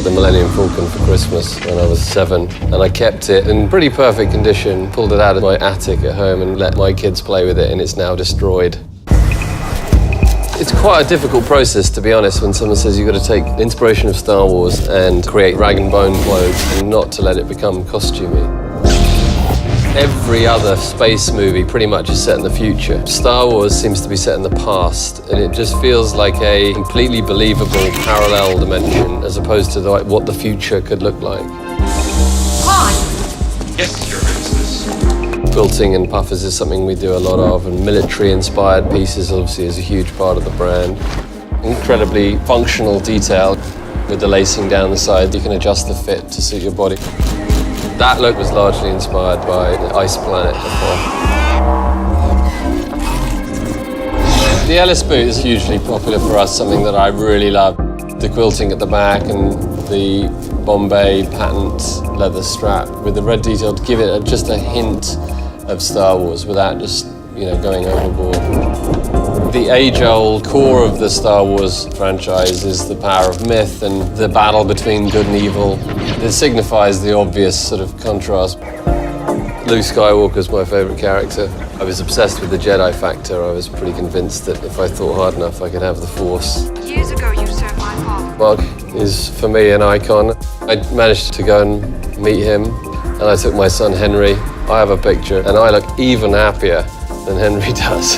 the Millennium Falcon for Christmas when I was 7, and I kept it in pretty perfect condition, pulled it out of my attic at home and let my kids play with it, and it's now destroyed. It's quite a difficult process, to be honest, when someone says you've got to take inspiration of Star Wars and create rag and bone clothes and not to let it become costumey. Every other space movie pretty much is set in the future. Star Wars seems to be set in the past, and it just feels like a completely believable parallel dimension as opposed to what the future could look like. Hi. Yes, Your Highness. Quilting and puffers is something we do a lot of, and military-inspired pieces obviously is a huge part of the brand. Incredibly functional detail with the lacing down the side. You can adjust the fit to suit your body. That look was largely inspired by the Ice Planet. The Ellis boot is hugely popular for us, something that I really love. The quilting at the back and the Bombay patent leather strap with the red detail to give it just a hint of Star Wars without just, going overboard. The age-old core of the Star Wars franchise is the power of myth and the battle between good and evil. It signifies the obvious sort of contrast. Luke Skywalker's my favourite character. I was obsessed with the Jedi factor. I was pretty convinced that if I thought hard enough, I could have the Force. Years ago, you served my father. Mark is, for me, an icon. I managed to go and meet him, and I took my son Henry. I have a picture, and I look even happier than Henry does.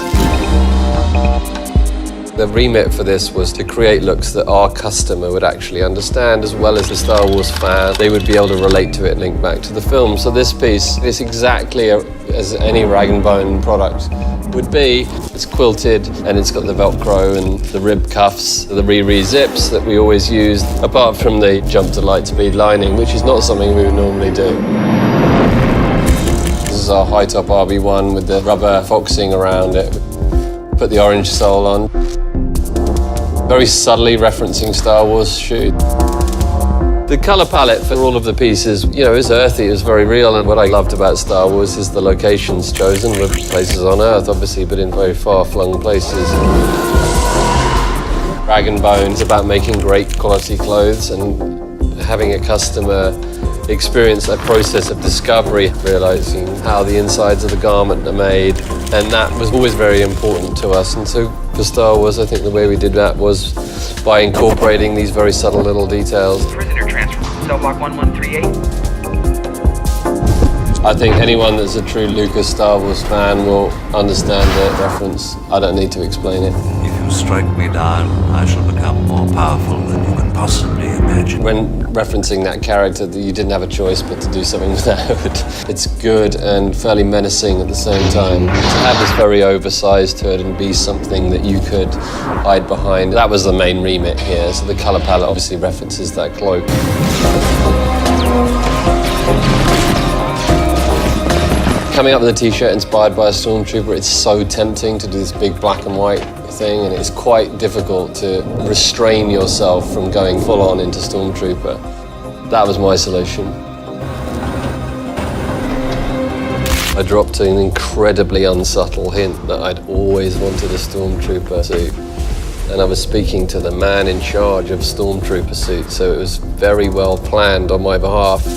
The remit for this was to create looks that our customer would actually understand, as well as the Star Wars fan. They would be able to relate to it and link back to the film. So this piece is exactly as any rag and bone product would be. It's quilted and it's got the Velcro and the rib cuffs, the re zips that we always use, apart from the jump to light speed lining, which is not something we would normally do. This is our high top RB1 with the rubber foxing around it. Put the orange sole on. Very subtly referencing Star Wars shoe. The colour palette for all of the pieces, is earthy, is very real, and what I loved about Star Wars is the locations chosen were places on Earth, obviously, but in very far-flung places. Rag and Bone is about making great quality clothes and having a customer experience a process of discovery, realising how the insides of the garment are made, and that was always very important to us. And so for Star Wars, I think the way we did that was by incorporating these very subtle little details. Prisoner transfer, cell block 1138. I think anyone that's a true Lucas Star Wars fan will understand the reference. I don't need to explain it. If you strike me down, I shall become more powerful than you can possibly imagine. When referencing that character, you didn't have a choice but to do something with that hood. It's good and fairly menacing at the same time. To have this very oversized hood and be something that you could hide behind, that was the main remit here. So the colour palette obviously references that cloak. Coming up with a t-shirt inspired by a stormtrooper, it's so tempting to do this big black and white thing, and it's quite difficult to restrain yourself from going full on into stormtrooper. That was my solution. I dropped an incredibly unsubtle hint that I'd always wanted a stormtrooper suit. And I was speaking to the man in charge of stormtrooper suits, so it was very well planned on my behalf.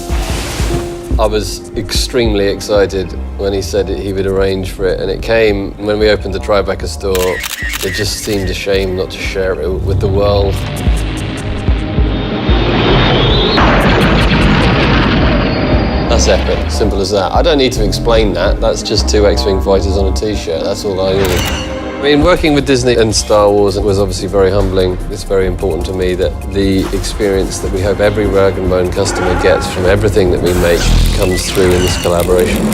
I was extremely excited when he said he would arrange for it, and it came when we opened the Tribeca store. It just seemed a shame not to share it with the world. That's epic, simple as that. I don't need to explain that. That's just two X-Wing fighters on a t-shirt. That's all I need. I mean, working with Disney and Star Wars was obviously very humbling. It's very important to me that the experience that we hope every rag and bone customer gets from everything that we make comes through in this collaboration.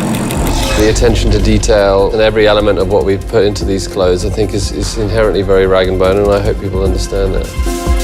The attention to detail and every element of what we put into these clothes, I think, is inherently very rag and bone, and I hope people understand that.